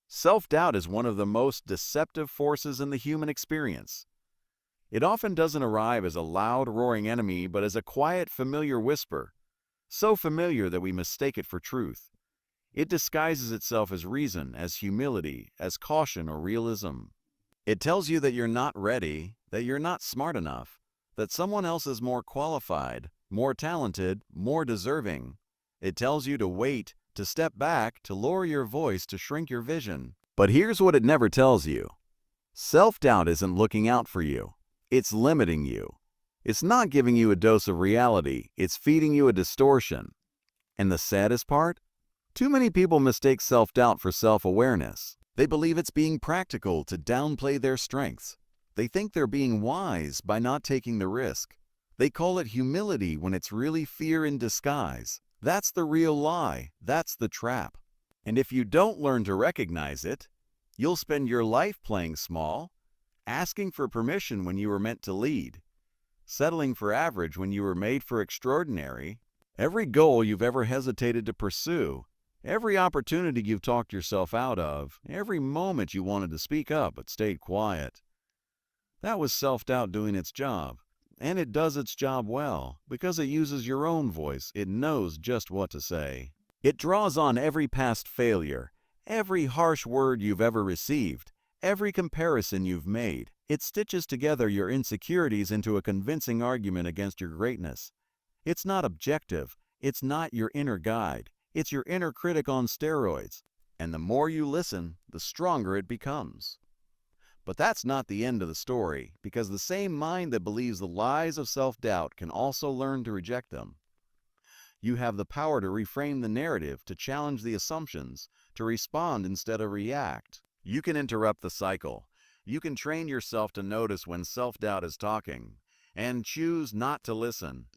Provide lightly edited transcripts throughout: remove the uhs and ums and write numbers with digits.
Self-doubt is one of the most deceptive forces in the human experience. It often doesn't arrive as a loud, roaring enemy, but as a quiet, familiar whisper, so familiar that we mistake it for truth. It disguises itself as reason, as humility, as caution or realism. It tells you that you're not ready, that you're not smart enough, that someone else is more qualified, more talented, more deserving. It tells you to wait, to step back, to lower your voice, to shrink your vision. But here's what it never tells you. Self-doubt isn't looking out for you. It's limiting you. It's not giving you a dose of reality. It's feeding you a distortion. And the saddest part? Too many people mistake self-doubt for self-awareness. They believe it's being practical to downplay their strengths. They think they're being wise by not taking the risk. They call it humility when it's really fear in disguise. That's the real lie. That's the trap. And if you don't learn to recognize it, you'll spend your life playing small, asking for permission when you were meant to lead, settling for average when you were made for extraordinary. Every goal you've ever hesitated to pursue, every opportunity you've talked yourself out of, every moment you wanted to speak up but stayed quiet, that was self-doubt doing its job. And it does its job well, because it uses your own voice. It knows just what to say. It draws on every past failure, every harsh word you've ever received, every comparison you've made. It stitches together your insecurities into a convincing argument against your greatness. It's not objective. It's not your inner guide. It's your inner critic on steroids. And the more you listen, the stronger it becomes. But that's not the end of the story, because the same mind that believes the lies of self-doubt can also learn to reject them. You have the power to reframe the narrative, to challenge the assumptions, to respond instead of react. You can interrupt the cycle. You can train yourself to notice when self-doubt is talking, and choose not to listen.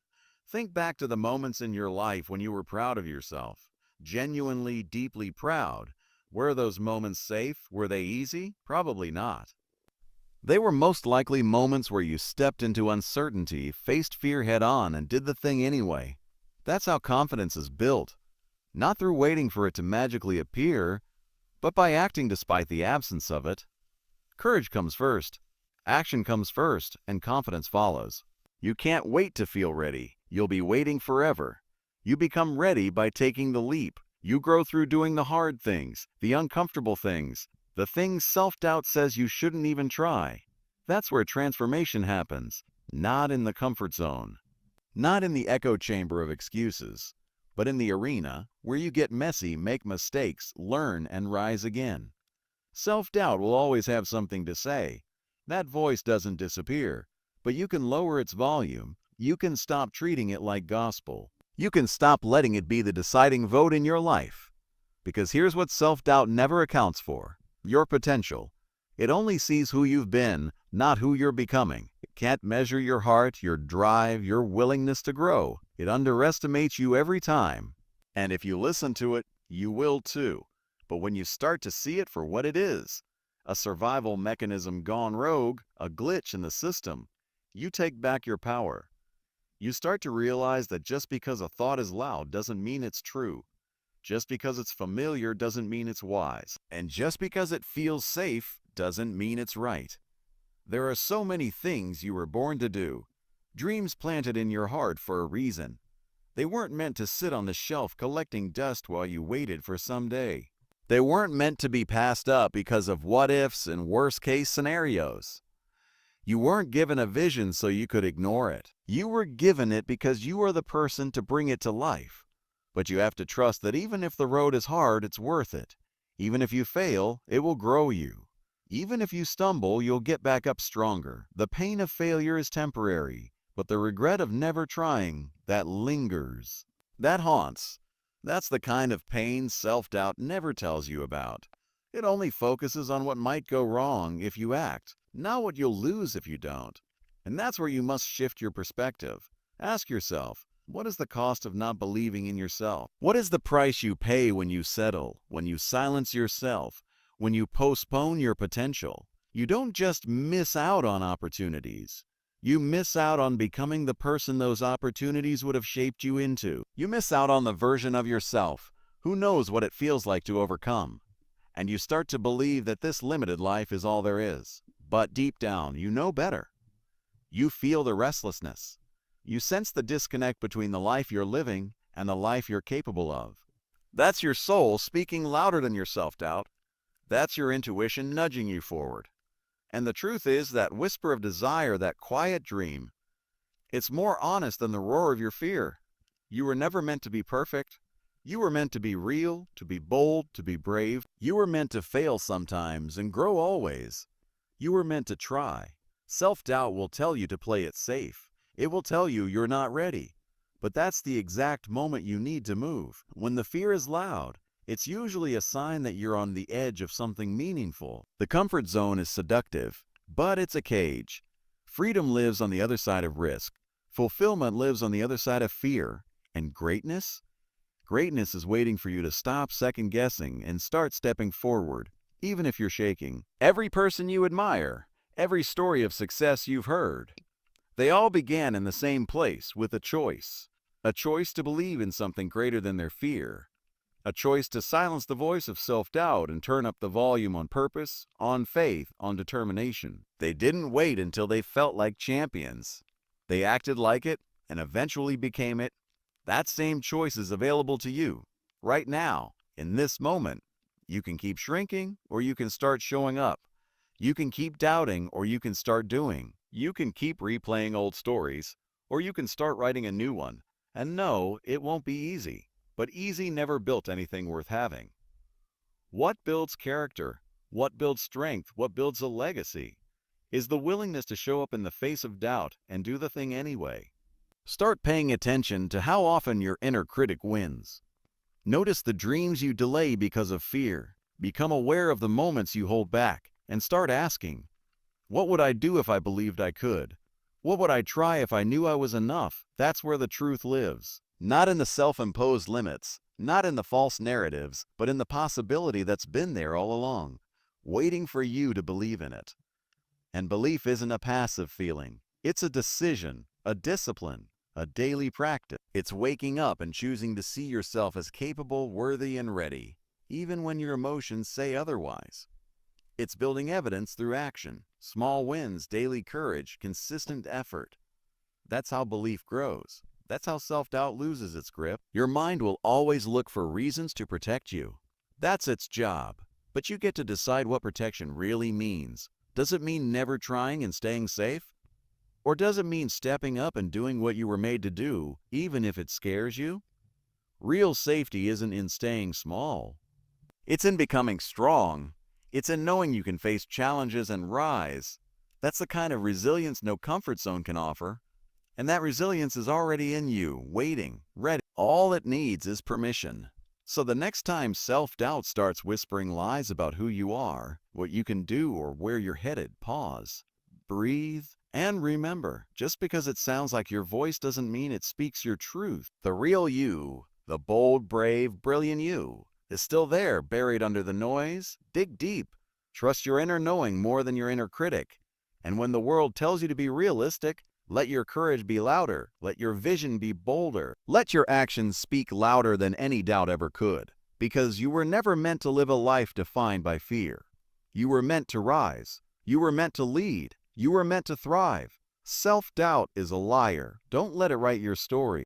Think back to the moments in your life when you were proud of yourself, genuinely, deeply proud. Were those moments safe? Were they easy? Probably not. They were most likely moments where you stepped into uncertainty, faced fear head-on, and did the thing anyway. That's how confidence is built. Not through waiting for it to magically appear, but by acting despite the absence of it. Courage comes first, action comes first, and confidence follows. You can't wait to feel ready. You'll be waiting forever. You become ready by taking the leap. You grow through doing the hard things, the uncomfortable things, the things self-doubt says you shouldn't even try. That's where transformation happens, not in the comfort zone, not in the echo chamber of excuses, but in the arena where you get messy, make mistakes, learn, and rise again. Self-doubt will always have something to say. That voice doesn't disappear, but you can lower its volume. You can stop treating it like gospel. You can stop letting it be the deciding vote in your life. Because here's what self-doubt never accounts for: your potential. It only sees who you've been, not who you're becoming. It can't measure your heart, your drive, your willingness to grow. It underestimates you every time. And if you listen to it, you will too. But when you start to see it for what it is, a survival mechanism gone rogue, a glitch in the system, you take back your power. You start to realize that just because a thought is loud doesn't mean it's true. Just because it's familiar doesn't mean it's wise. And just because it feels safe doesn't mean it's right. There are so many things you were born to do, dreams planted in your heart for a reason. They weren't meant to sit on the shelf collecting dust while you waited for someday. They weren't meant to be passed up because of what-ifs and worst-case scenarios. You weren't given a vision so you could ignore it. You were given it because you are the person to bring it to life. But you have to trust that even if the road is hard, it's worth it. Even if you fail, it will grow you. Even if you stumble, you'll get back up stronger. The pain of failure is temporary, but the regret of never trying, that lingers. That haunts. That's the kind of pain self-doubt never tells you about. It only focuses on what might go wrong if you act, not what you'll lose if you don't. And that's where you must shift your perspective. Ask yourself, what is the cost of not believing in yourself? What is the price you pay when you settle, when you silence yourself, when you postpone your potential? You don't just miss out on opportunities. You miss out on becoming the person those opportunities would have shaped you into. You miss out on the version of yourself who knows what it feels like to overcome. and you start to believe that this limited life is all there is. But deep down, you know better. You feel the restlessness. You sense the disconnect between the life you're living and the life you're capable of. That's your soul speaking louder than your self-doubt. That's your intuition nudging you forward. And the truth is that whisper of desire, that quiet dream, it's more honest than the roar of your fear. You were never meant to be perfect. You were meant to be real, to be bold, to be brave. You were meant to fail sometimes and grow always. You were meant to try. Self-doubt will tell you to play it safe. It will tell you you're not ready. But that's the exact moment you need to move. When the fear is loud, it's usually a sign that you're on the edge of something meaningful. The comfort zone is seductive, but it's a cage. Freedom lives on the other side of risk. Fulfillment lives on the other side of fear. And greatness? Greatness is waiting for you to stop second-guessing and start stepping forward, even if you're shaking. Every person you admire, every story of success you've heard, they all began in the same place with a choice. A choice to believe in something greater than their fear. A choice to silence the voice of self-doubt and turn up the volume on purpose, on faith, on determination. They didn't wait until they felt like champions. They acted like it and eventually became it. That same choice is available to you, right now, in this moment. You can keep shrinking, or you can start showing up. You can keep doubting, or you can start doing. You can keep replaying old stories, or you can start writing a new one. And no, it won't be easy, but easy never built anything worth having. What builds character? What builds strength? What builds a legacy? Is the willingness to show up in the face of doubt and do the thing anyway. Start paying attention to how often your inner critic wins. Notice the dreams you delay because of fear. Become aware of the moments you hold back, and start asking, what would I do if I believed I could? What would I try if I knew I was enough? That's where the truth lives. Not in the self-imposed limits, not in the false narratives, but in the possibility that's been there all along, waiting for you to believe in it. And belief isn't a passive feeling. It's a decision, a discipline, a daily practice. It's waking up and choosing to see yourself as capable, worthy, and ready, even when your emotions say otherwise. It's building evidence through action, small wins, daily courage, consistent effort. That's how belief grows. That's how self-doubt loses its grip. Your mind will always look for reasons to protect you. That's its job. But you get to decide what protection really means. Does it mean never trying and staying safe? Or does it mean stepping up and doing what you were made to do, even if it scares you? Real safety isn't in staying small. It's in becoming strong. It's in knowing you can face challenges and rise. That's the kind of resilience no comfort zone can offer. And that resilience is already in you, waiting, ready. All it needs is permission. So the next time self-doubt starts whispering lies about who you are, what you can do, or where you're headed, pause, breathe, and remember, just because it sounds like your voice doesn't mean it speaks your truth. The real you, the bold, brave, brilliant you, is still there, buried under the noise. Dig deep. Trust your inner knowing more than your inner critic. And when the world tells you to be realistic, let your courage be louder. Let your vision be bolder. Let your actions speak louder than any doubt ever could. Because you were never meant to live a life defined by fear. You were meant to rise. You were meant to lead. You were meant to thrive. Self-doubt is a liar. Don't let it write your story.